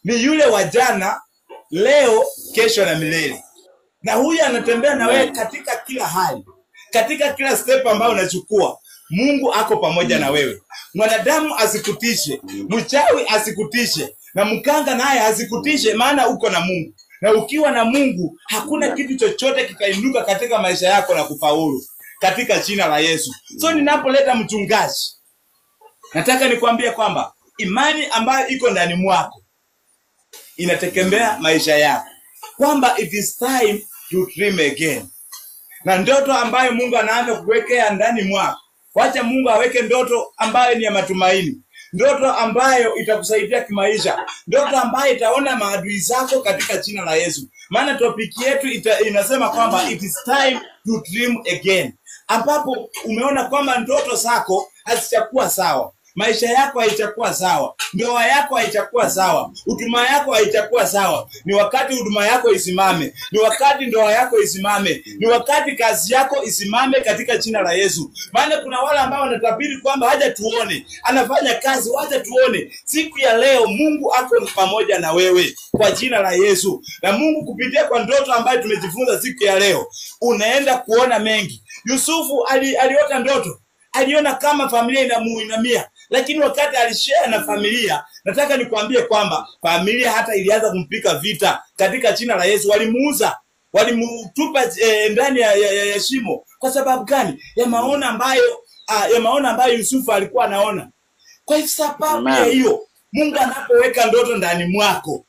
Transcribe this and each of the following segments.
ni yule wa jana, leo, kesho na milele. Na huyu anatembea na wewe katika kila hali, katika kila step ambayo unachukua. Mungu ako pamoja na wewe. Mwanadamu asikutishe, mchawi asikutishe, na mkanga naye asikutishe, maana uko na Mungu. Na ukiwa na Mungu, hakuna kitu chochote kitainuka katika maisha yako na kufaulu, katika jina la Yesu. So ninapoleta mchungaji, nataka nikwambie kwamba imani ambayo iko ndani mwako inategemea maisha yako, kwamba it is time to dream again. Na ndoto ambayo Mungu anaanza kuwekea ndani mwako, wacha Mungu aweke ndoto ambayo ni ya matumaini, ndoto ambayo itakusaidia kimaisha, ndoto ambayo itaona maadui zako katika jina la Yesu. Maana topiki yetu inasema kwamba it is time to dream again, ambapo umeona kwamba ndoto zako hazitakuwa sawa, maisha yako haitakuwa sawa, ndoa yako haitakuwa sawa, huduma yako haitakuwa sawa. Ni wakati huduma yako isimame, ni wakati ndoa yako isimame, ni wakati kazi yako isimame katika jina la Yesu. Maana kuna wale ambao wanatabiri kwamba haja tuone anafanya kazi, wacha tuone. Siku ya leo Mungu ako pamoja na wewe kwa jina la Yesu. Na Mungu kupitia kwa ndoto ambayo tumejifunza siku ya leo, unaenda kuona mengi. Yusufu aliota ndoto, aliona kama familia inamuinamia, lakini wakati alishare na familia, nataka nikwambie kwamba familia hata ilianza kumpika vita katika jina la Yesu. Walimuuza, walimutupa ndani ya shimo. Kwa sababu gani? Ya maono ambayo Yusufu alikuwa anaona. Kwa sababu ya hiyo, Mungu anapoweka ndoto ndani mwako,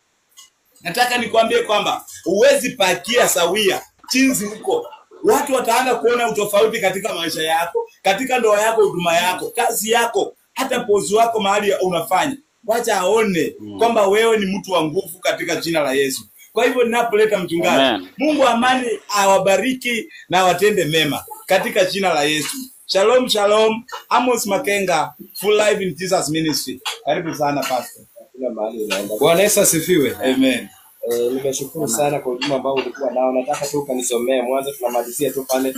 nataka nikwambie kwamba huwezi pakia sawia jinsi huko. Watu wataanza kuona utofauti katika maisha yako, katika ndoa yako, huduma yako, kazi yako, hata pozi wako mahali unafanya. Wacha aone kwamba wewe ni mtu wa nguvu katika jina la Yesu. Kwa hivyo ninapoleta mchungaji, Mungu amani awabariki na watende mema katika jina la Yesu. Shalom, shalom. Amos Makenga, Full Life in Jesus Ministry. Karibu sana pastor. Bwana Yesu asifiwe. Amen. Nimeshukuru sana kwa ujumbe ambao ulikuwa nao. Nataka tu kanisomee mwanzo, tunamalizia tu pale.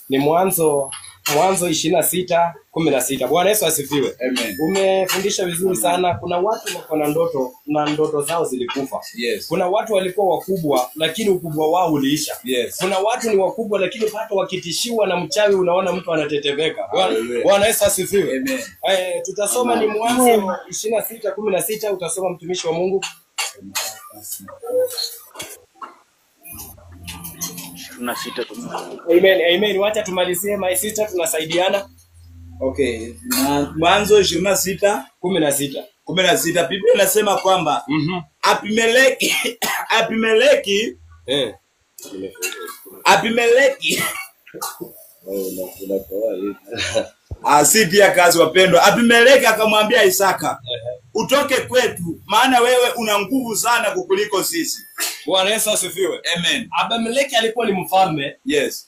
Ni mwanzo 26:16. Bwana Yesu asifiwe. Amen. Umefundisha vizuri sana. Kuna watu wako na ndoto na ndoto zao zilikufa. Yes. Kuna watu walikuwa wakubwa lakini ukubwa wao uliisha. Yes. Kuna watu ni wakubwa lakini hata wakitishiwa na mchawi unaona mtu anatetemeka. Bwana Yesu asifiwe. Amen. Tutasoma ni mwanzo 26:16. Utasoma mtumishi wa Mungu. Amen. Wacha tumalizie my sister, tunasaidiana. Okay. Mwanzo 26:16. Biblia inasema kwamba Abimeleki asitia kazi wapendwa. Abimeleki akamwambia Isaka, utoke kwetu, maana wewe una nguvu sana kukuliko sisi. Bwana Yesu asifiwe. Amen. Abimeleki alikuwa ni mfalme. Yes.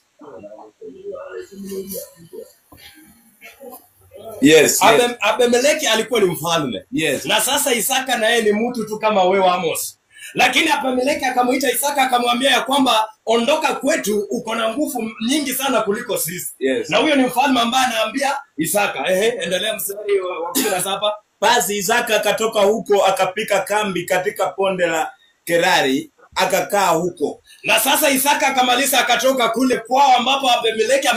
Yes. Abimeleki alikuwa ni mfalme. Yes. Na sasa Isaka na yeye ni mtu tu kama wewe Amos. Lakini Abimeleki akamuita Isaka akamwambia ya kwamba ondoka kwetu, uko na nguvu nyingi sana kuliko sisi. Yes. Na huyo ni mfalme ambaye anaambia Isaka, endelea mstari wa 17. Basi Isaka akatoka huko akapika kambi katika ponde la Gerari, akakaa huko. Na sasa Isaka akamaliza akatoka kule kwao ambapo Abimeleki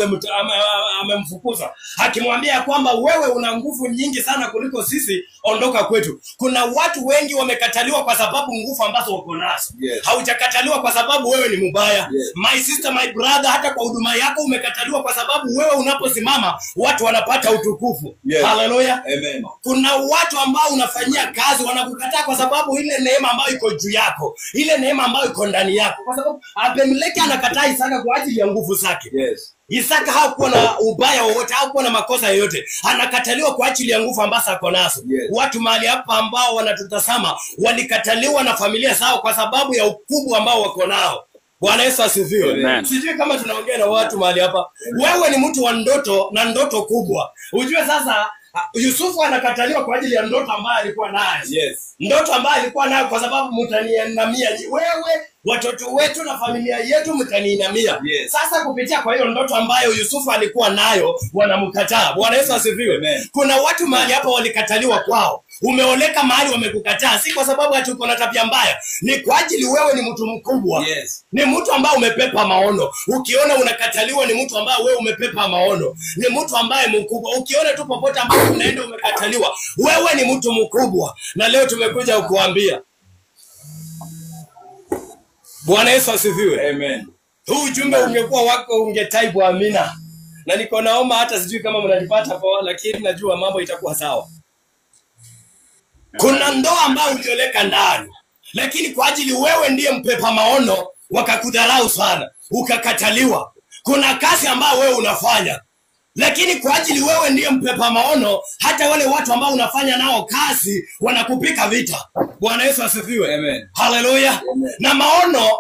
amemfukuza, akimwambia kwamba wewe una nguvu nyingi sana kuliko sisi, ondoka kwetu. Kuna watu wengi wamekataliwa kwa sababu nguvu ambazo wako nazo. Yes. Haujakataliwa kwa sababu wewe ni mbaya. Yes. My sister, my brother, hata kwa huduma yako umekataliwa kwa sababu wewe unaposimama watu wanapata utukufu. Yes. Hallelujah. Amen. Kuna watu ambao unafanyia kazi wanakukataa kwa sababu ile neema ambayo iko juu yako, ile neema ambayo iko ndani yako. Kwa sababu Abimeleki anakataa Isaka kwa ajili ya nguvu zake. Yes. Isaka hakuwa na ubaya wowote, hakuwa na makosa yoyote. Anakataliwa kwa ajili ya nguvu ambazo ako nazo. Yes. Watu mahali hapa ambao wanatutazama walikataliwa na familia zao kwa sababu ya ukubwa ambao wako nao. Bwana Yesu asifiwe. Sijui kama tunaongea na watu mahali hapa. Wewe ni mtu wa ndoto na ndoto kubwa. Ujue sasa Yusufu anakataliwa kwa ajili ya ndoto ambayo alikuwa nayo. Yes. Ndoto ambayo alikuwa nayo kwa sababu mtaniinamia wewe, watoto wetu na familia yetu mtaniinamia. Yes. Sasa kupitia kwa hiyo ndoto ambayo Yusufu alikuwa nayo wanamkataa. Bwana Yesu asifiwe. Amen. Kuna watu mahali hapa walikataliwa kwao Umeoleka mahali wamekukataa, si kwa sababu ati uko na tabia mbaya, ni kwa ajili wewe ni mtu mkubwa. Yes. Ni mtu ambaye umepepa maono. Ukiona unakataliwa, ni mtu ambaye wewe umepepa maono. Ni mtu ambaye mkubwa. Ukiona tu popote ambapo unaenda umekataliwa, wewe ni mtu mkubwa. Na leo tumekuja kukuambia. Bwana Yesu asifiwe. Amen. Huu ujumbe ungekuwa wako ungetype amina. Na niko naomba, hata sijui kama mnanipata poa, lakini najua mambo itakuwa sawa. Kuna ndoa ambayo ulioleka ndani, lakini kwa ajili wewe ndiye mpepa maono wakakudharau sana, ukakataliwa. Kuna kazi ambayo wewe unafanya, lakini kwa ajili wewe ndiye mpepa maono, hata wale watu ambao unafanya nao kazi wanakupika vita. Bwana Yesu asifiwe. Amen. Haleluya. Na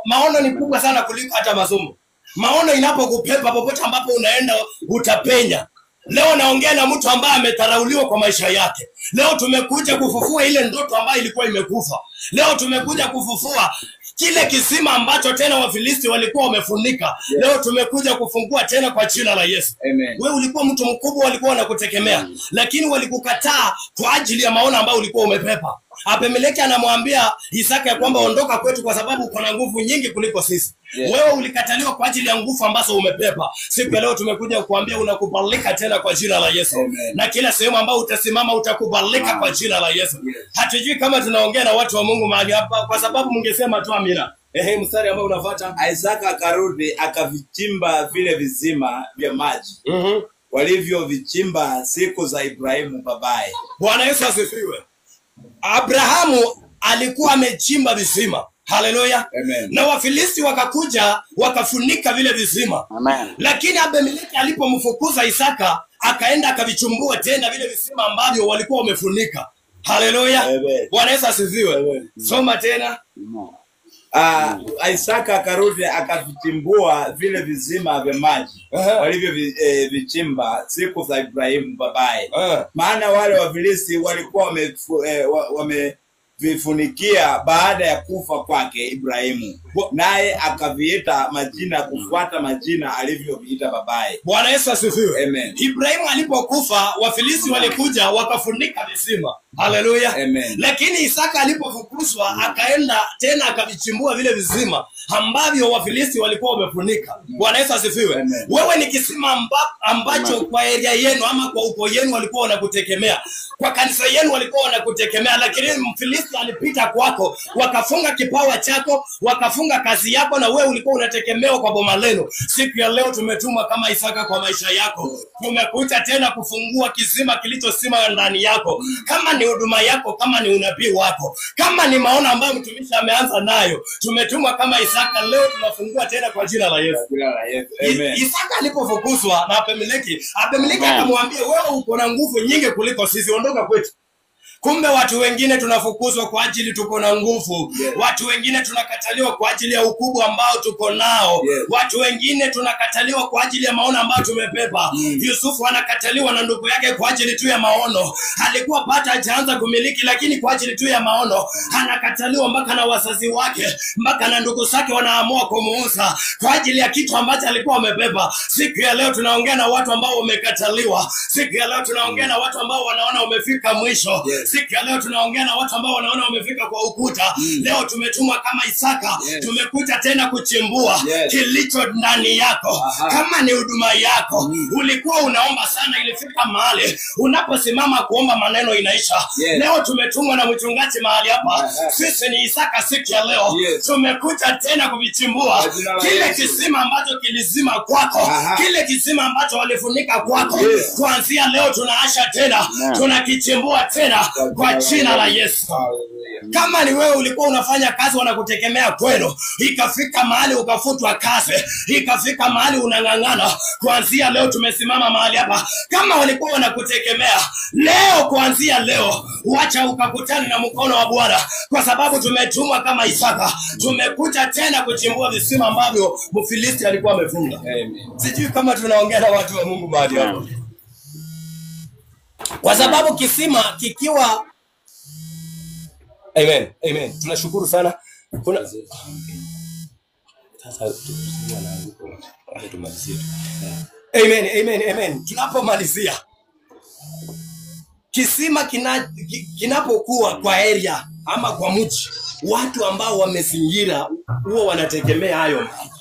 maono ni kubwa sana kuliko hata masomo. Maono inapokupepa popote ambapo unaenda utapenya. Leo naongea na mtu ambaye ametharauliwa kwa maisha yake. Leo tumekuja kufufua ile ndoto ambayo ilikuwa imekufa. Leo tumekuja kufufua kile kisima ambacho tena Wafilisti walikuwa wamefunika. Yes. Leo tumekuja kufungua tena kwa jina la Yesu. Amen. Wewe ulikuwa mtu mkubwa, walikuwa wanakutegemea, lakini walikukataa kwa ajili ya maono ambayo ulikuwa umepepa. Abimeleki anamwambia Isaka ya kwamba ondoka kwetu kwa sababu uko na nguvu nyingi kuliko sisi. Yes. Wewe ulikataliwa kwa ajili ya nguvu ambazo umepepa. Siku ya leo tumekuja kukuambia unakubalika tena kwa jina la Yesu. Amen. Na kila sehemu ambayo utasimama utakubalika kwa jina la Yesu. Yes. Hatujui kama tunaongea na watu wa Mungu mahali hapa, kwa sababu mungesema tu amina. Mstari ambao unafuata. Isaka akarudi akavichimba vile vizima vya maji walivyovichimba siku za Ibrahimu babaye. Bwana Yesu asifiwe. Abrahamu alikuwa amechimba visima. Haleluya. Amen. Na Wafilisti wakakuja wakafunika vile visima. Amen. Lakini Abimeleki alipomfukuza Isaka, akaenda akavichumbua tena vile visima ambavyo walikuwa wamefunika. Haleluya. Amen. Bwana Yesu asifiwe. Amen. Soma tena. Isaka akarudi akavichimbua vile vizima vya maji walivyovichimba siku za Ibrahimu babaye. Maana wale Wafilisti walikuwa wamevifunikia baada ya kufa kwake Ibrahimu, naye akaviita majina kufuata majina alivyoviita babaye. Bwana Yesu asifiwe. Amen. Ibrahimu alipokufa, Wafilisti walikuja wakafunika visima. Haleluya. Amen. Lakini Isaka alipofukuzwa akaenda tena akavichimbua vile visima ambavyo Wafilisti walikuwa wamefunika. Bwana Yesu asifiwe. Amen. Wewe ni kisima ambacho kwa area yenu ama kwa uko yenu walikuwa wanakutegemea. Kwa kanisa yenu walikuwa wanakutegemea, lakini Mfilisti alipita kwako, wakafunga kipawa chako, wakafunga kazi yako, na wewe ulikuwa unategemewa kwa boma lenu. Siku ya leo tumetumwa kama Isaka kwa maisha yako. Tumekuja tena kufungua kisima kilichosima ndani yako. Kama ni huduma yako, kama ni unabii wako, kama ni maono ambayo mtumishi ameanza nayo, tumetumwa kama Isaka. Leo tunafungua tena kwa jina la Yesu. Amen. Isaka alipofukuzwa na Abimeleki akamwambia, wewe uko na nguvu nyingi kuliko sisi, ondoka kwetu. Kumbe watu wengine tunafukuzwa kwa ajili tuko na nguvu. Yes. Watu wengine tunakataliwa kwa ajili ya ukubwa ambao tuko nao. Yes. Watu wengine tunakataliwa kwa ajili ya maono ambayo tumepepa. Yusufu anakataliwa na ndugu yake kwa ajili tu ya maono. Alikuwa bado hajaanza kumiliki, lakini kwa ajili tu ya maono anakataliwa, mpaka na wazazi wake, mpaka na ndugu zake wanaamua kumuuza kwa ajili ya kitu ambacho alikuwa amepepa. Siku ya leo tunaongea na watu ambao wamekataliwa. Siku ya leo tunaongea na watu ambao wanaona wamefika mwisho. Yes. Siku ya leo tunaongea na watu ambao wanaona wamefika kwa ukuta. Leo tumetumwa kama Isaka. Yes. Tumekuja tena kuchimbua kilicho ndani yako. Kama ni huduma yako, ulikuwa unaomba sana, ilifika mahali unaposimama kuomba maneno inaisha. Yes. Leo tumetumwa na mchungaji mahali hapa. Sisi ni Isaka siku ya leo. Yes. Tumekuja tena kuvichimbua kile kisima ambacho kilizima kwako. Kile kisima ambacho walifunika kwako. Yes. Kuanzia leo tunaasha tena. Tunakichimbua tena kwa jina la Yesu. Kama ni wewe ulikuwa unafanya kazi wanakutegemea kwenu, ikafika mahali ukafutwa kazi, ikafika mahali unang'ang'ana, kuanzia leo tumesimama mahali hapa. Kama walikuwa wanakutegemea, leo kuanzia leo uacha ukakutana na mkono wa Bwana, kwa sababu tumetumwa kama Isaka. Tumekuja tena kuchimbua visima ambavyo Mfilisti alikuwa amefunga. Sijui kama tunaongea na watu wa Mungu mahali hapa. Kwa sababu kisima kikiwa Amen. Amen. Tunashukuru sana. Kuna sasa tumalizie. Amen. Amen. Amen. Tunapomalizia, kisima kinapokuwa kwa area ama kwa mji, watu ambao wamezingira huwa wanategemea hayo maji.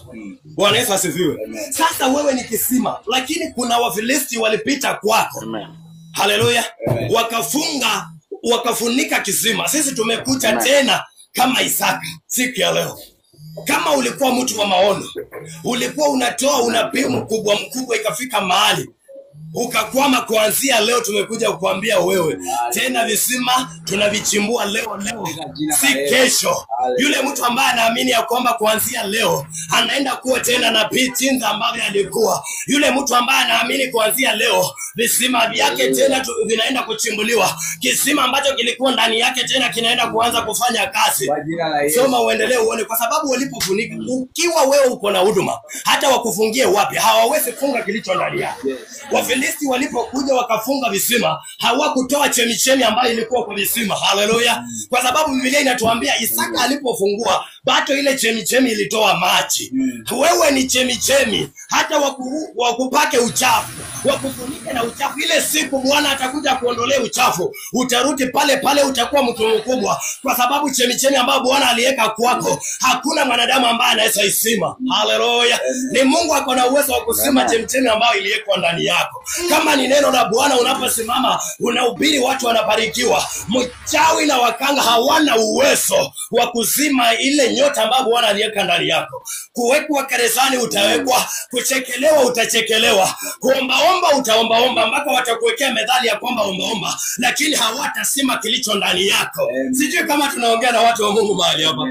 Bwana Yesu asifiwe. Sasa wewe ni kisima, lakini kuna Wafilisti walipita kwako. Haleluya. Wakafunika kisima. Sisi tumekuja tena kama Isaka siku ya leo. Kama ulikuwa mtu wa maono, ulikuwa unatoa unabii mkubwa ikafika mahali ukakwama, kuanzia leo tumekuja kukuambia wewe tena visima tunavichimbua leo, si kesho. Yule mtu ambaye anaamini ya kwamba kuanzia leo anaenda kuwa tena na pitinza ambavyo alikuwa, yule mtu ambaye anaamini kuanzia leo visima vyake tena vinaenda kuchimbuliwa, kisima ambacho kilikuwa ndani yake tena kinaenda kuanza kufanya kazi. Soma uendelee uone, kwa sababu walipofunika, ukiwa wewe uko na huduma, hata wakufungie wapi hawawezi funga kilicho ndani yake. Wafilisti walipokuja wakafunga visima, hawakutoa chemichemi ambayo ilikuwa kwa visima. Haleluya. Kwa sababu Biblia inatuambia Isaka alipofungua bato ile chemichemi ilitoa maji. Wewe ni chemichemi, hata wakupake uchafu, wakufunike na uchafu, ile siku Bwana atakuja kuondolea uchafu, utarudi pale pale, utakuwa mtu mkubwa, kwa sababu chemichemi ambayo Bwana aliweka kwako hakuna mwanadamu ambaye anaweza isima. Haleluya. Ni Mungu ako na uwezo wa kusima chemichemi ambayo iliwekwa ndani yako. Kama ni neno la Bwana unaposimama unahubiri, watu wanabarikiwa. Mchawi na wakanga hawana uwezo wa kuzima ile nyota ambayo Bwana aliweka ndani yako. Kuwekwa gerezani utawekwa, kuchekelewa utachekelewa, kuombaomba utaombaomba, mpaka watakuwekea medali ya kwamba ombaomba, lakini hawatasima kilicho ndani yako. Sijui kama tunaongea na watu wa Mungu mahali hapa.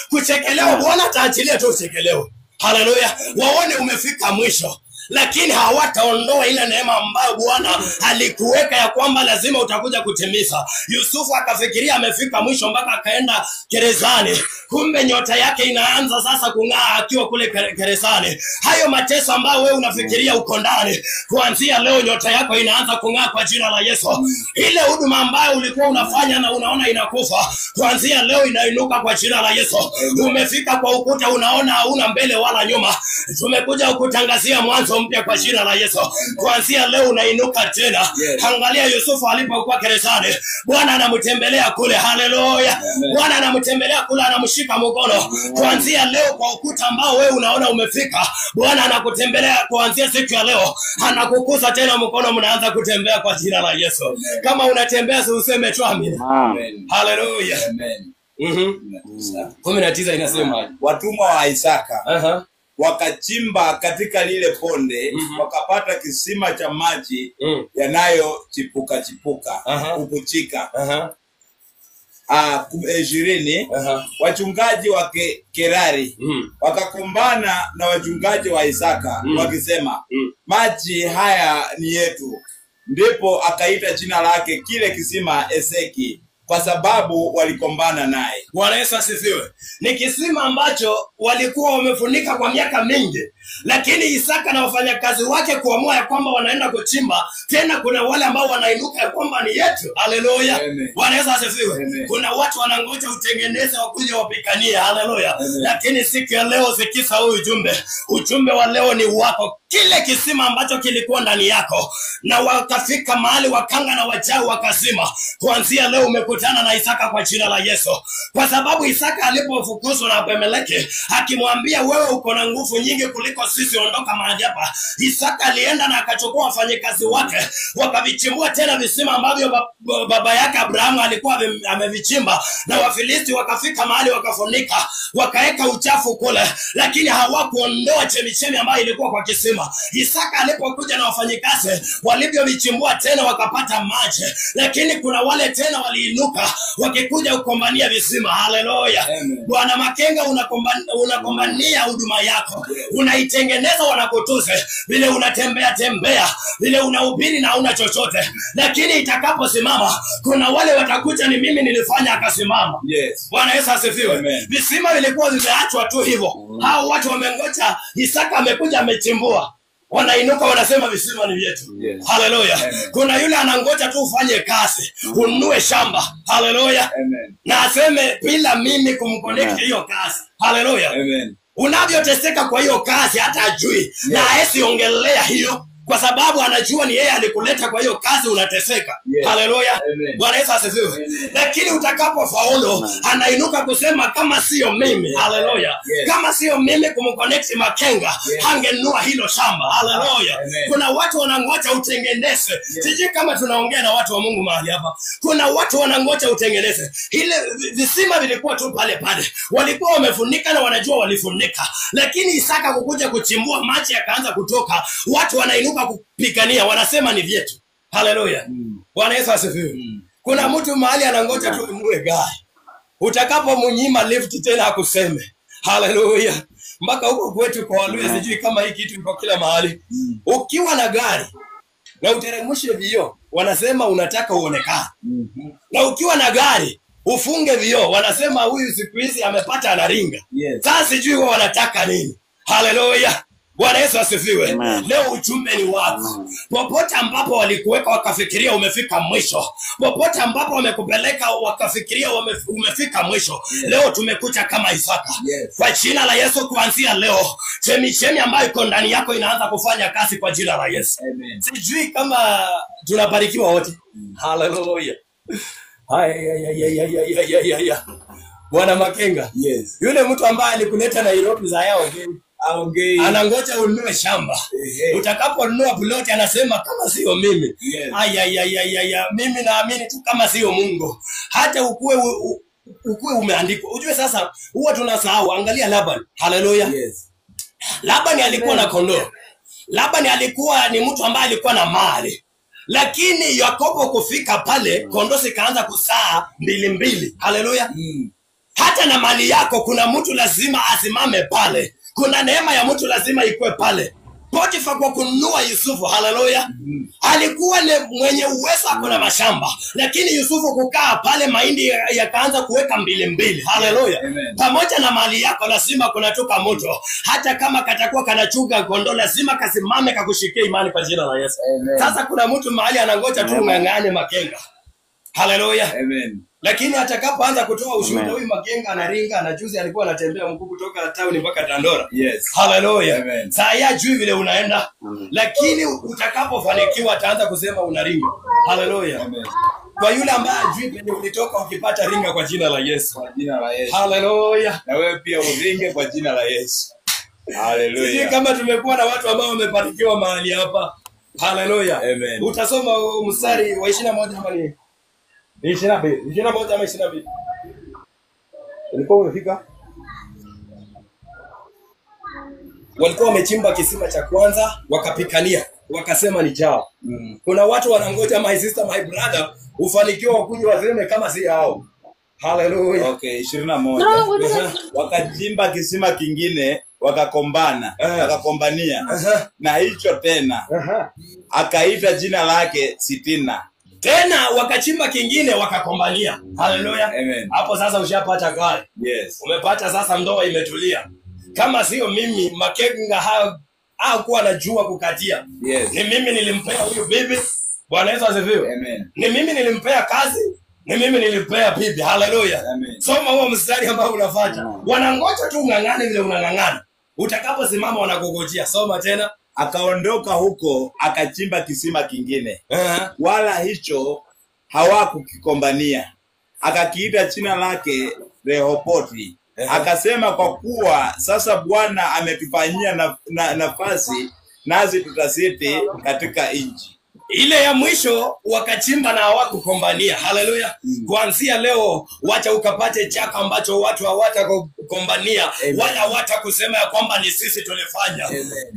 Kuchekelewa, Bwana ataachilia tu uchekelewe. Haleluya. Waone umefika mwisho, lakini hawataondoa ile neema ambayo Bwana alikuweka ya kwamba lazima utakuja kutimiza. Yusufu akafikiria amefika mwisho mpaka akaenda gerezani, kumbe nyota yake inaanza sasa kung'aa akiwa kule gerezani. Hayo mateso ambayo wewe unafikiria uko ndani, kuanzia leo nyota yako inaanza kung'aa kwa jina la Yesu. Ile huduma ambayo ulikuwa unafanya na unaona inakufa, kuanzia leo inainuka kwa jina la Yesu. Umefika kwa ukuta, unaona hauna mbele wala nyuma, tumekuja kukutangazia mwanzo mpya kwa jina la Yesu. Kuanzia leo unainuka tena. Angalia Yusufu alipokuwa gerezani, Bwana anamtembelea kule. Haleluya. Bwana anamtembelea kule, anamshika mkono. Kuanzia leo kwa ukuta ambao wewe unaona umefika, Bwana anakutembelea kuanzia siku ya leo, anakukuza tena mkono, mnaanza kutembea kwa jina la Yesu. Kama unatembea useme tu amina. Haleluya. 19 inasema watumwa wa Isaka wakachimba katika lile ponde, wakapata kisima cha maji yanayochipuka kupuchika. 20 wachungaji wa Kerari wakakumbana na wachungaji wa Isaka wakisema, maji haya ni yetu. Ndipo akaita jina lake kile kisima Eseki, kwa sababu walikombana naye. Bwana Yesu asifiwe. Ni kisima ambacho walikuwa wamefunika kwa miaka mingi, lakini Isaka na wafanyakazi wake kuamua ya kwamba wanaenda kuchimba tena. Kuna wale ambao wanainuka ya kwamba ni yetu. Haleluya. Bwana Yesu asifiwe. Kuna watu wanangoja utengeneze wakuje wapikanie. Haleluya. Lakini siku ya leo sikisa huu ujumbe wa leo ni wako. Kile kisima ambacho kilikuwa ndani yako, na wakafika mahali wakanga na wachawi wakazima, kuanzia leo umekutana na Isaka kwa jina la Yesu. Kwa sababu Isaka alipofukuzwa na Abimeleki akimwambia, wewe uko na nguvu nyingi kuliko sisi, ondoka mahali hapa, Isaka alienda na akachukua wafanyakazi wake, wakavichimbua tena visima ambavyo baba yake Abrahamu alikuwa amevichimba, na Wafilisti wakafika mahali wakafunika, wakaeka uchafu kule, lakini hawakuondoa chemichemi ambayo ilikuwa kwa kisima. Isaka alipokuja na wafanyikazi, walivyovichimbua tena wakapata maji, lakini kuna wale tena waliinuka wakikuja kukombania visima. Haleluya. Bwana Makenga, unakombania huduma yako, unaitengeneza, wanakutuze vile unatembea vile unahubiri na una chochote, lakini itakaposimama kuna wale watakuja, ni mimi nilifanya akasimama. Bwana Yesu asifiwe. Visima vilikuwa vimeachwa tu hivyo, hao watu wamengoja Isaka amekuja amechimbua, wanainuka wanasema visima ni vyetu. Haleluya. Kuna yule anangoja tu ufanye kazi, ununue shamba. Haleluya. Na aseme bila mimi kumconnect hiyo kazi. Haleluya. Unavyoteseka kwa hiyo kazi hata ajui, na haezi ongelea hiyo. kwa sababu anajua ni yeye alikuleta kwa hiyo kazi, unateseka. Yes. Haleluya. Amen. Bwana Yesu asifiwe. Lakini utakapofaulu anainuka kusema kama sio mimi. Haleluya. Yes. Kama sio mimi kumconnect Makenga, hangenunua hilo shamba. Haleluya. Kuna watu wanangoja utengeneze. Sijui kama tunaongea na watu wa Mungu mahali hapa. Kuna watu wanangoja utengeneze. Ile visima vilikuwa tu pale pale. Walikuwa wamefunika na wanajua walifunika. Lakini Isaka kukuja kuchimbua maji yakaanza kutoka, watu wanainuka kupigania, wanasema ni vyetu. Haleluya. Bwana Yesu asifiwe. Kuna mtu mahali anangoja tu ununue gari. Utakapomnyima lift tena akuseme. Haleluya. Mpaka huko kwetu kwa Waluya sijui kama hii kitu iko kila mahali. Ukiwa na gari na uteremshe vioo, wanasema unataka uonekane. Na ukiwa na gari ufunge vioo, wanasema huyu siku hizi amepata anaringa. Sasa sijui wao wanataka nini. Haleluya. Bwana Yesu asifiwe. Leo ujumbe ni wako. Popote ambapo walikuweka wakafikiria umefika mwisho. Popote ambapo wamekupeleka wakafikiria umefika mwisho. Leo tumekuja kama Isaka. Kwa jina la Yesu kuanzia leo, chemichemi ambayo iko ndani yako inaanza kufanya kazi kwa jina la Yesu. Sijui kama tunabarikiwa wote. Haleluya. Haya. Bwana Makenga. Yule mtu ambaye alikuleta Nairobi za yao anangoja ununue shamba. Utakaponunua ploti anasema kama sio mimi. Mimi naamini tu kama sio Mungu. Hata ukue umeandikwa. Ujue sasa huwa tunasahau. Angalia Laban. Haleluya. Laban alikuwa na kondoo. Laban alikuwa ni mtu ambaye alikuwa na mali. Lakini Yakobo kufika pale, kondoo zikaanza kusaa mbili. Haleluya. Hata na mali yako kuna mtu lazima asimame pale. Kuna neema ya mtu lazima ikue pale. Potifa kwa kununua Yusufu, haleluya, alikuwa ni mwenye uwezo, kuna mashamba, lakini Yusufu kukaa pale mahindi yakaanza kuweka mbili, haleluya. Pamoja na mali yako lazima kunatoka moto, hata kama katakuwa kanachunga kondoo lazima kasimame kakushikia imani kwa jina la Yesu. Sasa kuna mtu mahali anangoja tu ngangane Makenga, haleluya. Lakini atakapoanza kutoa ushuhuda, huyu Makenga anaringa, na juzi alikuwa anatembea mkuu kutoka town mpaka Dandora. Haleluya. Saa ya juu vile unaenda. Lakini utakapofanikiwa ataanza kusema unaringa. Haleluya. Kwa yule ambaye ajui penye ulitoka, ukipata ringa kwa jina la Yesu. Kwa jina la Yesu. Haleluya. Na wewe pia uringe kwa jina la Yesu. Haleluya. Sisi kama tumekuwa na watu ambao wamefanikiwa mahali hapa. Haleluya. Utasoma mstari wa 21 ama ni 21 ama 22. Ulikuwa umefika? Walikuwa wamechimba kisima cha kwanza, wakapikania, wakasema ni chao. Kuna watu wanangoja, my sister, my brother, ufanikiwa wakuje waseme kama si hao. Haleluya. 21. Wakachimba kisima kingine, wakakombania. Na hicho tena. Akaita jina lake Sitina. Tena wakachimba kingine wakakombania. Haleluya. Hapo sasa ushapata gari. Umepata sasa, ndoa imetulia. Kama sio mimi, Makenga hakuwa anajua kukatia. Ni mimi nilimpea huyu bibi. Bwana Yesu asifiwe. Ni mimi nilimpea kazi. Ni mimi nilimpea bibi. Haleluya. Soma huo mstari ambao unafuata. Wanangoja tu ngangane vile unangangana. Utakaposimama wanakugojea. Soma tena. Akaondoka huko akachimba kisima kingine. Wala hicho hawakukikombania. Akakiita jina lake Rehoboti. Akasema, kwa kuwa sasa Bwana ametufanyia nafasi, nazi tutasiti katika nchi. Ile ya mwisho wakachimba na hawakukombania. Haleluya. Kuanzia leo wacha ukapate chaka ambacho watu hawatakombania wala hawatakusema ya kwamba ni sisi tulifanya.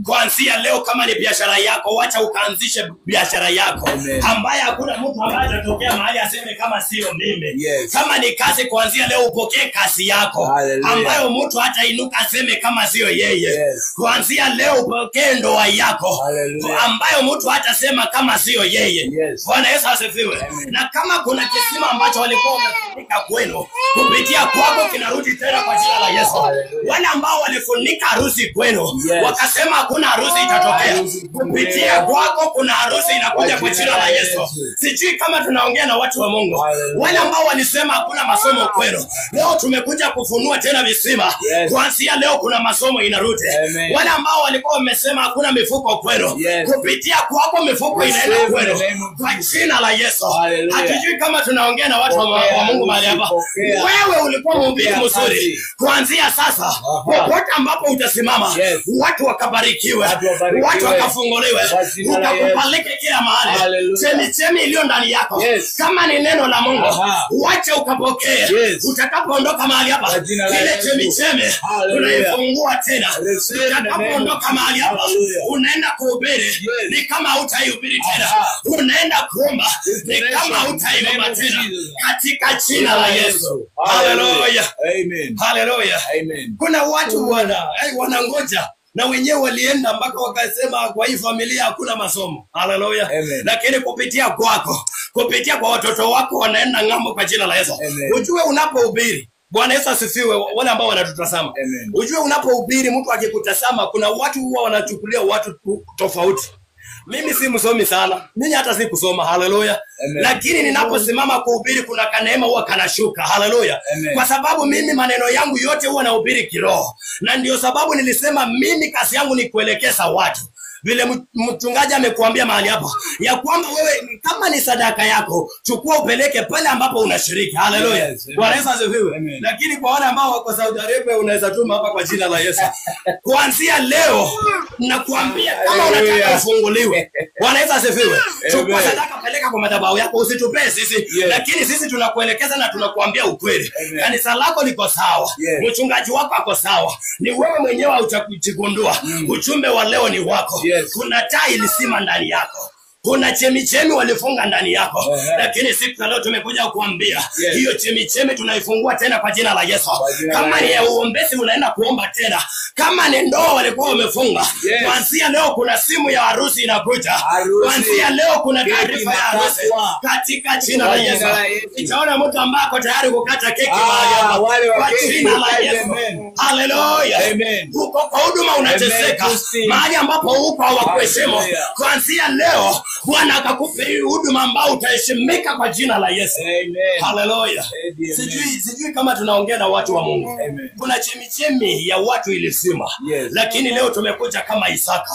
Kuanzia leo kama ni biashara yako, wacha ukaanzishe biashara yako ambaye hakuna mtu ambaye atatokea mahali aseme kama sio mimi. Kama ni kazi, kuanzia leo upokee kazi yako ambayo mtu hatainuka aseme kama sio yeye. Kuanzia leo upokee ndoa yako ambayo mtu hatasema kama sio yeye. Bwana Yesu asifiwe. Na kama kuna kisima ambacho walikuwa wamefunika kwenu, kupitia kwako kinarudi tena kwa jina la Yesu. Wale ambao walifunika harusi kwenu, wakasema hakuna harusi itatokea, kupitia kwako kuna harusi inakuja kwa jina la Yesu. Sijui kama tunaongea na watu wa Mungu. Wale ambao walisema hakuna masomo kwenu, leo tumekuja kufunua tena visima. Kuanzia leo kuna masomo inarudi. Wale ambao walikuwa wamesema hakuna mifuko kwenu, kupitia kwako mifuko inaenda kwenu kwa jina la Yesu. Hatujui kama tunaongea na watu wa Mungu mahali hapa. Wewe ulikuwa mhubiri mzuri, kuanzia sasa popote ambapo utasimama, watu wakabarikiwe, watu wakafunguliwe, ukakupalike kila mahali. Chemichemi iliyo ndani yako, kama ni neno la Mungu, wacha ukapokee. Utakapoondoka mahali hapa, ile chemichemi tunaifungua tena. Utakapoondoka mahali hapa, unaenda kuhubiri, ni kama hutaihubiri tena. Unaenda kuomba, ni kama hutaiomba tena, katika jina la Yesu. Haleluya. Amen. Haleluya. Amen. Kuna watu wanangoja na wenyewe walienda mpaka wakasema kwa hii familia hakuna masomo. Haleluya. Lakini kupitia kwako, kupitia kwa watoto wako wanaenda ng'ambo kwa jina la Yesu. Ujue unapohubiri, Bwana Yesu asifiwe, wale ambao wanatutazama. Ujue unapohubiri, mtu akikutazama, kuna watu huwa wanachukulia watu tofauti. Mimi si msomi sana, mimi hata si kusoma. Haleluya. Lakini ninaposimama kuhubiri, kuna kaneema huwa kanashuka. Haleluya. Kwa sababu mimi maneno yangu yote huwa nahubiri kiroho, na ndio sababu nilisema mimi kazi yangu ni kuelekeza watu. Vile mchungaji amekuambia mahali hapa ya kwamba wewe kama ni sadaka yako, chukua upeleke pale ambapo unashiriki. Haleluya. Bwana Yesu asifiwe. Lakini kwa wale ambao wako Saudi Arabia, unaweza tuma hapa kwa jina la Yesu. Kuanzia leo nakuambia, kama unataka ufunguliwe, Bwana Yesu asifiwe, chukua sadaka peleka kwa madhabahu yako, usitupee sisi. Lakini sisi tunakuelekeza na tunakuambia ukweli. Kanisa lako liko sawa, mchungaji wako ako sawa, ni wewe mwenyewe utakujigundua. Ujumbe wa leo ni wako. Kuna taa ilisima ndani yako, kuna chemichemi walifunga ndani yako. Lakini siku leo tumekuja kuambia hiyo chemichemi tunaifungua tena kwa jina la Yesu. Kama ni uombezi unaenda kuomba tena, kama ni ndoa walikuwa wamefunga, kuanzia leo kuna simu ya harusi inakuja. Kuanzia leo kuna taarifa ya harusi katika jina la Yesu. Itaona mtu ambaye ako tayari kukata keki mahali hapa kwa jina la Yesu. Haleluya. Uko kwa huduma unateseka, mahali ambapo uko hawakuheshimu, kuanzia leo Bwana akakupa hii huduma ambao utaheshimika kwa jina la Yesu. Haleluya. Sijui kama tunaongea na watu wa Mungu. Kuna chemichemi ya watu ilisima. Lakini leo tumekuja kama Isaka.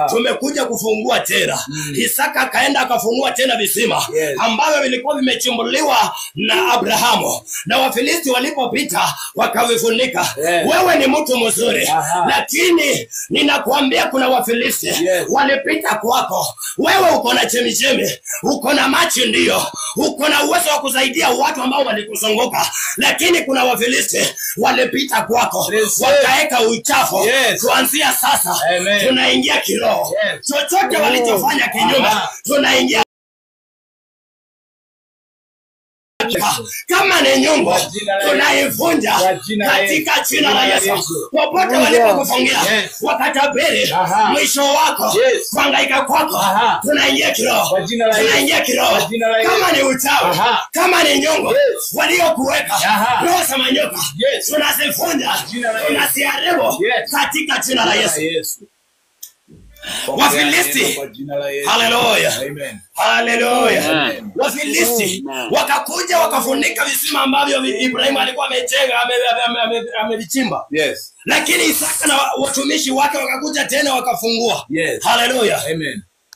Tumekuja kufungua tena. Isaka akaenda akafungua tena visima ambavyo vilikuwa vimechimbuliwa na Abrahamu, na Wafilisti walipopita wakavifunika. Wewe ni mtu mzuri, lakini ninakuambia kuna Wafilisti walipita kwako. Wewe uko na chemichemi, uko na machi, ndio uko na uwezo wa kusaidia watu ambao walikuzunguka, lakini kuna Wafilisti walipita kwako, wakaeka uchafu. Kuanzia sasa tunaingia kiroho. Chochote walichofanya kinyume, tunaingia. Kama ni nyumba, tunaivunja katika jina la Yesu. Popote walipokufungia wakatabiri mwisho wako, kuhangaika kwako, tunaingia kiroho. Tunaingia kiroho. Kama ni uchawi, kama ni nyumba waliokuweka, roho za manyoka, tunazivunja, tunaziharibu katika jina la Yesu. Wafilisti, haleluya, haleluya, Wafilisti wakakuja wakafunika visima ambavyo Ibrahimu alikuwa amejenga, amevichimba. Lakini Isaka na watumishi wake wakakuja tena wakafungua. Haleluya.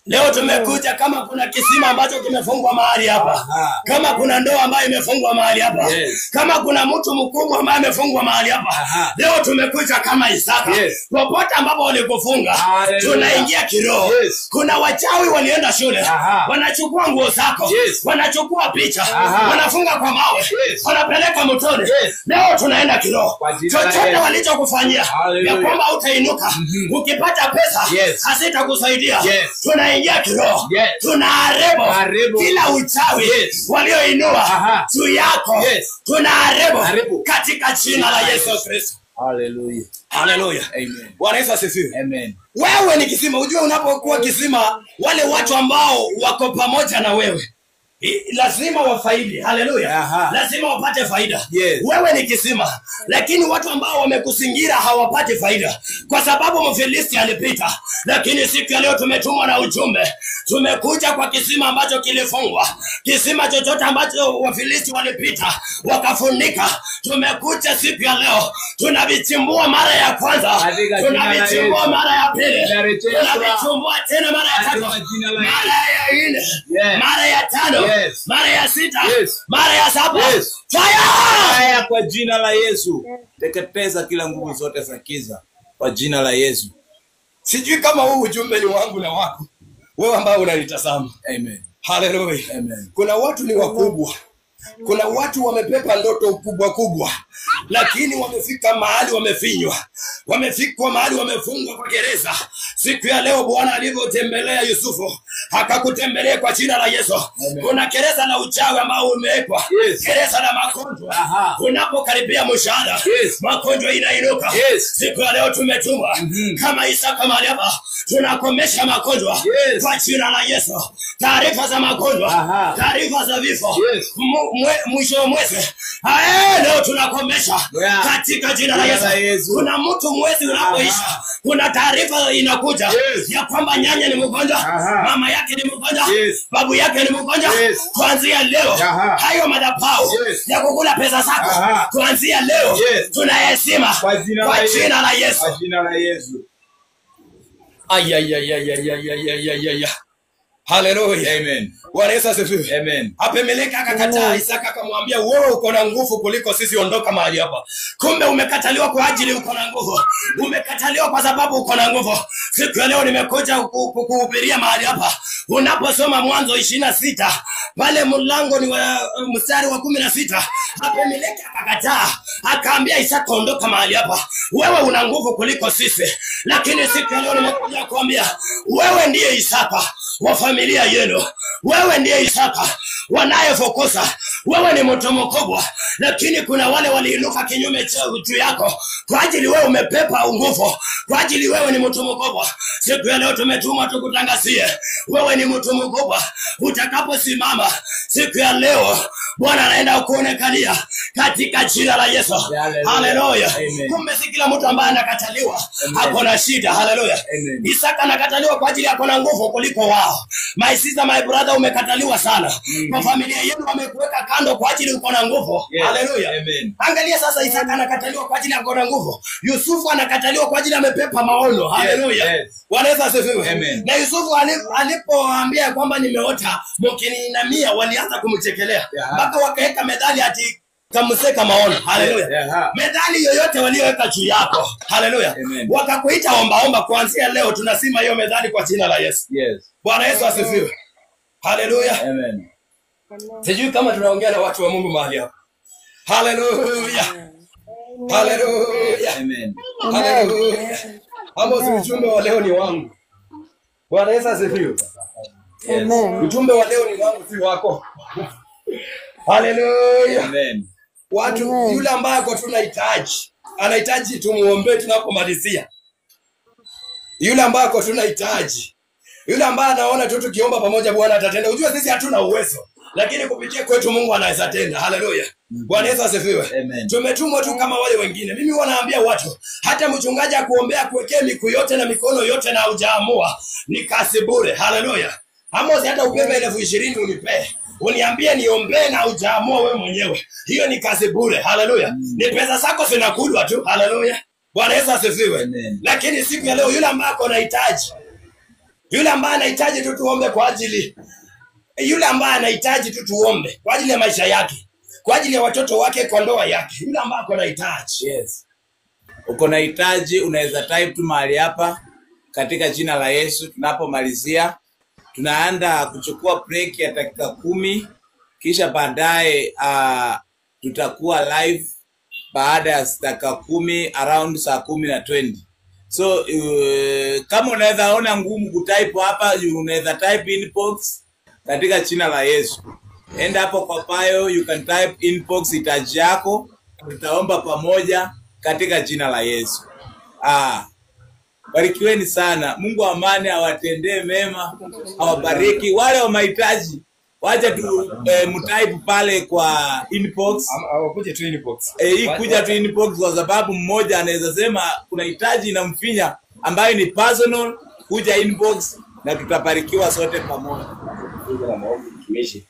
Leo tumekuja, kama kuna kisima ambacho kimefungwa mahali hapa, kama kuna ndoa ambayo imefungwa mahali hapa, kama kuna mtu mkubwa ambaye amefungwa mahali hapa, leo tumekuja kama Isaka. Popote ambapo walikufunga, tunaingia kiroho. Kuna wachawi walienda shule, wanachukua nguo zako, wanachukua picha, wanafunga kwa mawe, wanapeleka motoni. Leo tunaenda kiroho. Chochote walichokufanyia ya kwamba utainuka, ukipata pesa hasitakusaidia, tunaingia kiroho. Tunaharibu kila uchawi walioinua juu yako. Tunaharibu katika jina la Yesu Kristo. Hallelujah. Hallelujah. Amen. Bwana Yesu asifiwe. Amen. Wewe ni kisima. Ujue unapokuwa kisima, wale watu ambao wako pamoja na wewe lazima wafaidi. Haleluya. Lazima wapate faida. Yes. Wewe ni kisima, lakini watu ambao wamekuzingira hawapati faida, kwa sababu Mfilisti alipita. Lakini siku ya leo tumetumwa na ujumbe. Tumekuja kwa kisima ambacho kilifungwa. Kisima chochote ambacho Wafilisti walipita wakafunika, tumekuja siku ya leo. Tunavichimbua mara ya kwanza, tunavichimbua mara ya pili, tunavichimbua tena mara ya tatu, mara ya nne, mara ya tano, mara ya sita, mara ya saba. Fire kwa jina la Yesu. Teketeza kila nguvu zote za giza kwa jina la Yesu. Sijui kama huu ujumbe ni wangu na wako, wewe ambao unalitazama. Amen. Hallelujah. Amen. Kuna watu ni wakubwa. Kuna watu wamepepa ndoto kubwa kubwa, lakini wamefika mahali wamefinywa. Wamefika mahali wamefungwa kwa gereza. Siku ya leo Bwana alivyotembelea Yusufu, akakutembelea kwa jina la Yesu. Amen. Kuna gereza la uchawi ambao umewekwa. Gereza la magonjwa. Unapokaribia mshahara, magonjwa inainuka. Siku ya leo tumetumwa kama Isaka mahali hapa, tunakomesha magonjwa kwa jina la Yesu. Taarifa za magonjwa, taarifa za vifo, mwisho wa mwezi leo tunakomesha katika jina la Yesu. Kuna mtu mwezi unapoisha, kuna taarifa inakuja ya kwamba nyanya ni mgonjwa, mama yake ni mgonjwa, babu yake ni mgonjwa. Kuanzia leo hayo madhabahu ya kukula pesa zako, kuanzia leo tunaheshima kwa jina la Yesu. Kwa jina la Yesu. Hallelujah. Amen. Bwana Yesu asifiwe. Amen. Abimeleki akakataa Isaka, akamwambia wewe uko na nguvu kuliko sisi, ondoka mahali hapa. Kumbe umekataliwa kwa ajili uko na nguvu. Umekataliwa kwa sababu uko na nguvu. Siku ya leo nimekuja kukuhubiria mahali hapa. Unaposoma Mwanzo 26, pale mlango ni wa mstari wa 16, Abimeleki akakataa, akaambia Isaka, ondoka mahali hapa. Wewe una nguvu kuliko sisi. Lakini siku ya leo nimekuja kuambia wewe ndiye Isaka wa familia yenu. Wewe ndiye Isaka wanayefokosa. Wewe ni mtu mkubwa, lakini kuna wale waliinuka kinyume juu yako kwa ajili wewe umepepa nguvu, kwa ajili wewe ni mtu mkubwa. Siku ya leo tumetumwa tukutangazie wewe ni mtu mkubwa. Utakaposimama siku ya leo, Bwana anaenda kuonekania katika jina la Yesu. Haleluya. Kumbe si kila mtu ambaye anakataliwa ako na shida. Haleluya. Isaka anakataliwa kwa ajili yako na nguvu kuliko wao. My sister, my brother, umekataliwa sana. Kwa familia yenu wamekuweka kando kwa ajili uko na nguvu. Haleluya. Angalia sasa, Isaka anakataliwa kwa ajili yako na nguvu. Yusufu anakataliwa kwa ajili amepepa maono. Haleluya. Bwana Yesu asifiwe. Na Yusufu alipoambia kwamba nimeota mkiniinamia, walianza kumchekelea. Mpaka wakaweka medali ati kamuseka maono. Haleluya. Medali yoyote walioweka juu yako. Haleluya. Wakakuita omba. Kuanzia leo tunasima hiyo medali kwa jina la Yesu. Bwana Yesu asifiwe. Haleluya. Amen. Sijui kama tunaongea na watu wa Mungu mahali hapa. Haleluya. Haleluya. Amen. Haleluya. Ujumbe wa leo ni wangu. Bwana Yesu asifiwe. Ujumbe wa leo ni wangu, si wako. Haleluya. Amen. Watu yule ambaye kwa tunahitaji, anahitaji tumuombe tunapomalizia. Yule ambaye kwa tunahitaji, yule ambaye anaona tu tukiomba pamoja Bwana atatenda. Unajua sisi hatuna uwezo, lakini kupitia kwetu Mungu anaweza tenda. Haleluya. Bwana Yesu asifiwe. Tumetumwa tu kama wale wengine. Mimi wanaambia watu, hata mchungaji akuombea kuwekea miguu yote na mikono yote na hujaamua, ni kazi bure. Haleluya. Amos, hata ubebe 20,000 unipe, uniambie niombe na hujaamua wewe mwenyewe, hiyo ni kazi bure. Haleluya. Ni pesa zako zinakulwa tu. Haleluya. Bwana Yesu asifiwe. Lakini siku ya leo yule ambaye anahitaji, yule ambaye anahitaji tu tuombe kwa ajili, yule ambaye anahitaji tu tuombe kwa ajili ya maisha yake, kwa ajili ya watoto wake, kwa ndoa yake, yule ambaye anahitaji. Uko na hitaji, unaweza type tu mahali hapa katika jina la Yesu. Tunapomalizia tunaanza kuchukua break ya dakika 10, kisha baadaye tutakuwa live baada ya dakika 10 around saa 10:20. So kama unaweza ona ngumu kutype hapa, unaweza type inbox katika jina la Yesu. Enda hapo kwa bio, you can type inbox hitaji yako, tutaomba pamoja katika jina la Yesu. Barikiweni sana. Mungu wa amani awatendee mema, awabariki. Wale wa mahitaji wacha tu mtype pale kwa inbox. Wakuje tu inbox. Kuja tu inbox kwa sababu mmoja anaweza sema kuna hitaji inamfinya ambayo ni personal, kuja inbox na tutabarikiwa sote pamoja. Funga na maombi tumishi.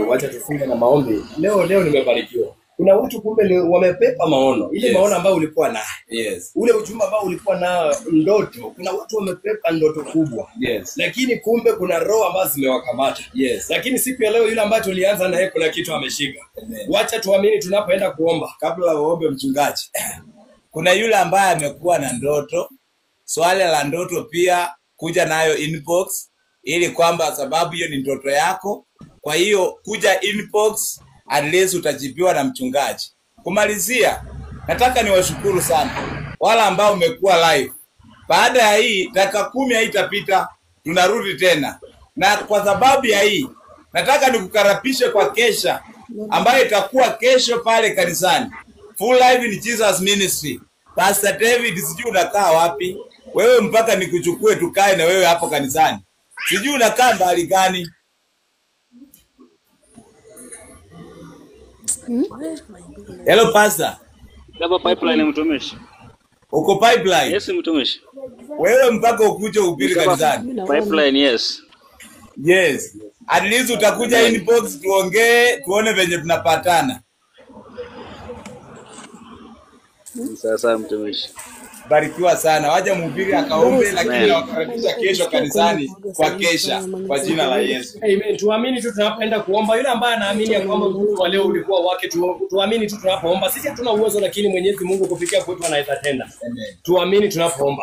Wacha tufunge na maombi. Leo nimebarikiwa. Kuna watu kumbe wamepepa maono. Ile maono ambayo ulikuwa nayo. Yes. Ule ujumbe ambao ulikuwa na ndoto. Kuna watu wamepepa ndoto kubwa. Yes. Lakini kumbe kuna roho ambazo zimewakamata. Yes. Lakini siku ya leo yule ambaye tulianza naye kuna kitu ameshika. Wacha tuamini tunapoenda kuomba. Kabla uombe mchungaji. Kuna yule ambaye amekuwa na ndoto. Swali la ndoto pia kuja nayo inbox ili kwamba sababu hiyo ni ndoto yako. Kwa hiyo kuja inbox at least utajibiwa na mchungaji. Kumalizia, nataka niwashukuru sana wala ambao umekuwa live. Baada ya hii dakika 10 haitapita tunarudi tena. Na kwa sababu ya hii nataka nikukarapishe kwa kesha ambayo itakuwa kesho pale kanisani. Full Life in Jesus Ministry. Pastor David, sijui unakaa wapi? Wewe mpaka nikuchukue tukae na wewe hapo kanisani. Sijui unakaa mbali gani? Hello Pastor. Hapa pipeline mtumishi. Uko pipeline? Yes mtumishi. Wewe mpaka ukuje ubiri kanisani. Pipeline yes. Yes. At least utakuja inbox tuongee tuone venye tunapatana. Sasa mtumishi. Barikiwa sana. Waje mhubiri akaombe lakini nawakaribisha kesho kanisani kwa kesha kwa jina la Yesu. Amen. Tuamini tu tunapoenda kuomba. Yule ambaye anaamini ya kwamba Mungu wa leo ulikuwa wake, tuamini tu tunapoomba. Sisi hatuna uwezo lakini Mwenyezi Mungu kufikia kwetu anaweza tenda. Amen. Tuamini tunapoomba.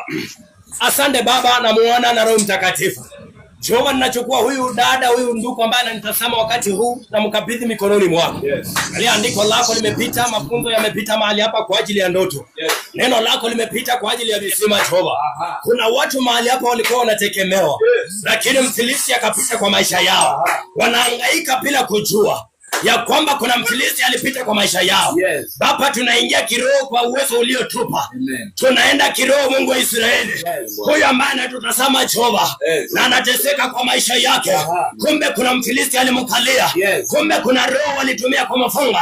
Asante Baba na Mwana na Roho Mtakatifu. Jehova, ninachukua huyu dada, huyu ndugu ambaye ananitazama wakati huu na mkabidhi mikononi mwako. Yes. Ile andiko lako limepita, mafunzo yamepita mahali hapa kwa ajili ya ndoto. Yes. Neno lako limepita kwa ajili ya visima Jehova. Kuna watu mahali hapa walikuwa wanategemewa. Yes. Lakini mfilisti akapita kwa maisha yao. Wanahangaika bila kujua ya kwamba kuna mfilisti alipita kwa maisha yao. Yes. Baba, tunaingia kiroho kwa uwezo uliotupa. Amen. Tunaenda kiroho Mungu wa Israeli. Yes. Huyu ambaye anatutazama Jehova. Yes. Na anateseka kwa maisha yake. Kumbe kuna mfilisti alimkalia. Yes. Kumbe kuna roho walitumia kwa mafunga.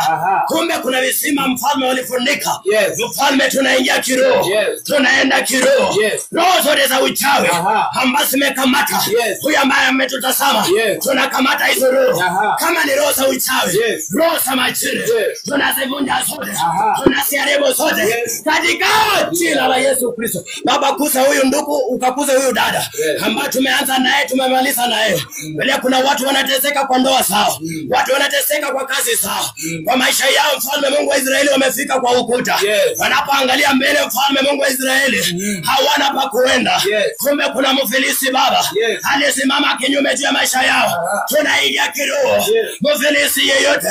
Kumbe kuna visima mfalme walifunika. Yes. Mfalme, tunaingia kiroho. Yes. Tunaenda kiroho. Yes. Roho zote za uchawi ambazo zimekamata Yes. huyu ambaye ametutazama. Yes. Tunakamata hizo roho. Kama ni roho za uchawi, Yes. roho za majini, Yes. tunazivunja zote. Tunasiharibu zote. Yes. Katika jina la Yesu Kristo. Baba, kuza huyu ndugu, ukakuza huyu dada. Yes. Ambaye tumeanza naye, tumemaliza naye. Bila kuna watu wanateseka kwa ndoa zao. Watu wanateseka kwa kazi zao. Kwa maisha yao, Mfalme Mungu wa Israeli, wamefika kwa ukuta. Yes. Wanapoangalia mbele, Mfalme Mungu wa Israeli, hawana pa kuenda. Yes. Kumbe kuna mfilisi Baba. Yes. Aliyesimama kinyume cha maisha yao. Tunaingia kiroho. Yes. Mfilisi yeyote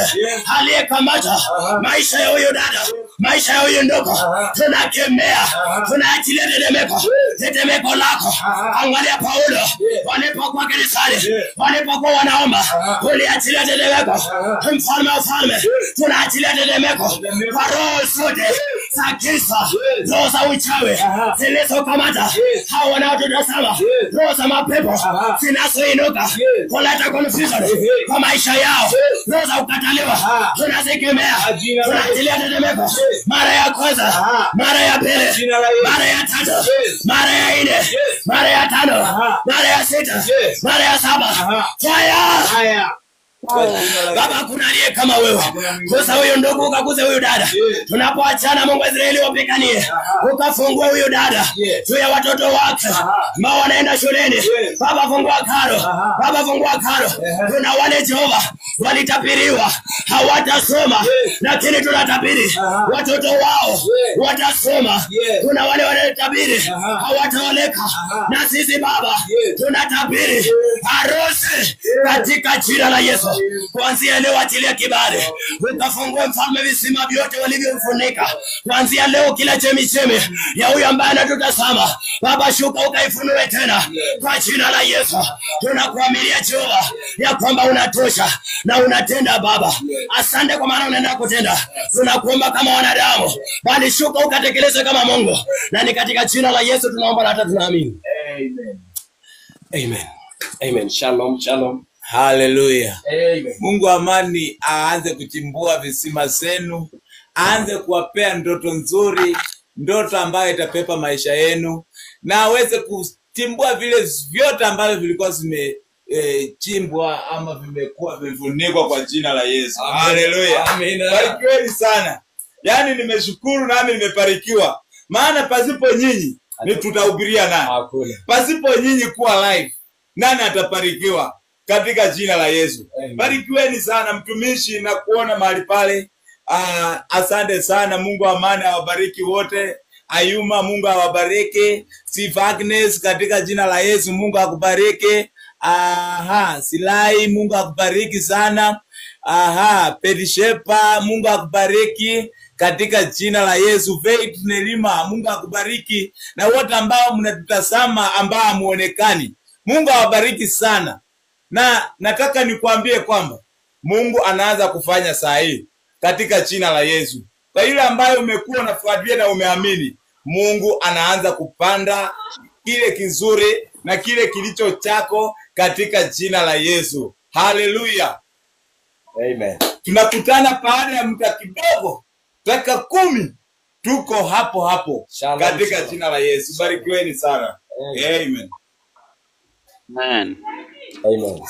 aliyekamata maisha ya huyu dada, maisha ya huyu ndugu, tunakemea, tunaachilia tetemeko lako. Angalia Paulo walipokuwa kanisani, walipokuwa wanaomba, uliachilia tetemeko. Mfalme wa falme, tunaachilia tetemeko kwa roho zote za giza, roho za uchawi zilizokamata hao wanaotutazama, roho za mapepo zinazoinuka kuleta confusion kwa maisha yao, roho za ukataliwa tunazikemea, tunaachilia tetemeko mara ya kwanza, mara ya pili, mara ya tatu, mara ya nne, mara ya tano, mara ya sita, mara ya saba. Fire! Baba, kuna aliye kama wewe. Kuza huyu ndugu, ukakuze huyu dada. Tunapoachana, Mungu wa Israeli, wapiganie. Ukafungua huyu dada juu ya watoto wake ambao wanaenda shuleni. Baba, fungua karo. Baba, fungua karo. Kuna wale Jehova walitapiriwa hawatasoma, lakini tunatabiri watoto wao watasoma. Kuna wale wanatabiri hawataoleka, na sisi Baba tunatabiri harusi katika jina la Yesu. Kuanzia leo achilia kibali, ukafungua Mfalme visima vyote walivyofunika. Kuanzia leo kila chemichemi ya huyu ambaye anatutazama Baba, shuka ukaifunue tena kwa jina la Yesu. Tunakuaminia Jehova ya kwamba unatosha, na unatenda Baba. Asante kwa maana unaenda kutenda. Tunakuomba kama wanadamu, bali shuka ukatekeleze kama Mungu. Na ni katika jina la Yesu tunaomba na hata tunaamini. Amen. Amen. Amen. Shalom, shalom. Hallelujah. Amen. Mungu wa amani aanze kuchimbua visima zenu, aanze kuwapea ndoto nzuri, ndoto ambayo itapepa maisha yenu, na aweze kuchimbua vile vyote ambavyo vilikuwa chimbwa ama vimekuwa vifunikwa kwa jina la Yesu. Hallelujah. Barikiweni sana. Yaani nimeshukuru nami nimebarikiwa. Maana pasipo nyinyi ni tutahubiria nani? Pasipo nyinyi kuwa live, nani atabarikiwa? Katika jina la Yesu. Amen. Barikiweni sana mtumishi na kuona mahali pale. Asante sana. Mungu wa amani awabariki wote. Ayuma, Mungu awabariki. Sifa Agnes, katika jina la Yesu Mungu akubariki. Silai, Mungu akubariki sana. Perishepa, Mungu akubariki katika jina la Yesu. Faith Nelima, Mungu akubariki, na wote ambao mnatutazama ambao hamuonekani, Mungu awabariki sana. Na nataka nikuambie kwamba Mungu anaanza kufanya saa hii katika jina la Yesu. Kwa ile ambayo umekuwa unafuatilia na umeamini, Mungu anaanza kupanda kile kizuri na kile kilicho chako katika jina la Yesu. Hallelujah. Amen. Tunakutana baada ya muda kidogo, dakika 10 tuko hapo Shalom, katika shalom. jina la Yesu. Barikiweni sana. Amen. Amen. Amen. Amen.